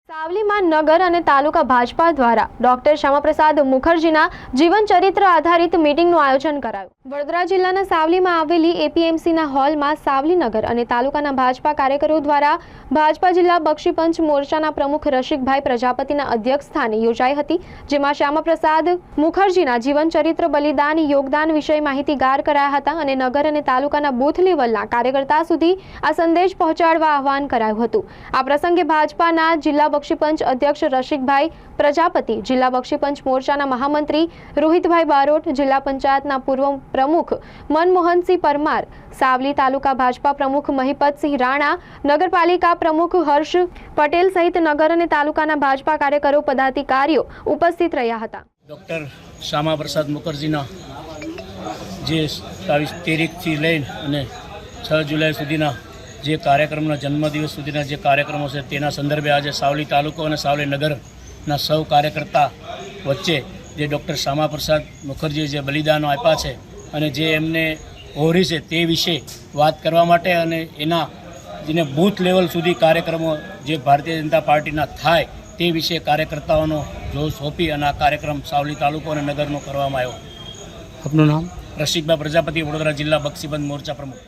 સાવલીમાં નગર અને તાલુકા ભાજપા દ્વારા ડોક્ટર શ્યામાપ્રસાદ મુખર્જીના જીવન ચરિત્ર આધારિત મીટિંગનું આયોજન કરાયું। વડોદરા જિલ્લાના સાવલીમાં આવેલી એપીએમસીના હોલમાં સાવલી નગર અને તાલુકાના ભાજપા કાર્યકરો દ્વારા ભાજપા જિલ્લા બક્ષીપંચ મોરચાના પ્રમુખ રસિકભાઈ પ્રજાપતિના અધ્યક્ષસ્થાને યોજાઈ હતી, જેમાં શ્યામાપ્રસાદ મુખર્જીના જીવન ચરિત્ર, બલિદાન, યોગદાન વિશે માહિતીગાર કરાયા હતા અને નગર અને તાલુકાના બૂથ લેવલના કાર્યકર્તા સુધી આ સંદેશ પહોંચાડવા આહવાન કરાયું હતું। આ પ્રસંગે ભાજપાના જિલ્લા બક્ષીપંચ અધ્યક્ષ રસિકભાઈ પ્રજાપતિ, જિલ્લા બક્ષીપંચ મોરચાના મહામંત્રી રોહિતભાઈ બારોટ, જિલ્લા પંચાયતના પૂર્વ પ્રમુખ મનમોહનસિંહ પરમાર, સાવલી તાલુકા ભાજપા પ્રમુખ મહિપતસિંહ રાણા, નગરપાલિકા પ્રમુખ હર્ષ પટેલ સહિત નગર અને તાલુકાના ભાજપા કાર્યકરો, પદાધિકારીઓ ઉપસ્થિત રહ્યા હતા। ડૉક્ટર શ્યામાપ્રસાદ મુખર્જીના જે 13થી લઈને અને 6 જુલાઈ સુધીના જે કાર્યક્રમના જન્મદિવસ સુધીના જે કાર્યક્રમો છે તેના સંદર્ભે આજે સાવલી તાલુકો અને સાવલી નગરના સૌ કાર્યકર્તા વચ્ચે જે ડૉક્ટર શ્યામાપ્રસાદ મુખર્જીએ જે બલિદાનો આપ્યા છે અને જે એમને ઓહરી છે તે વિશે વાત કરવા માટે અને એના જેને બૂથ લેવલ સુધી કાર્યક્રમો જે ભારતીય જનતા પાર્ટીના થાય તે વિશે કાર્યકર્તાઓનો જોશ સોંપી અને આ કાર્યક્રમ સાવલી તાલુકો અને નગરનો કરવામાં આવ્યો। આપનું નામ? રસિકભાઈ પ્રજાપતિ, વડોદરા જિલ્લા બક્ષીપંચ મોરચા પ્રમુખ।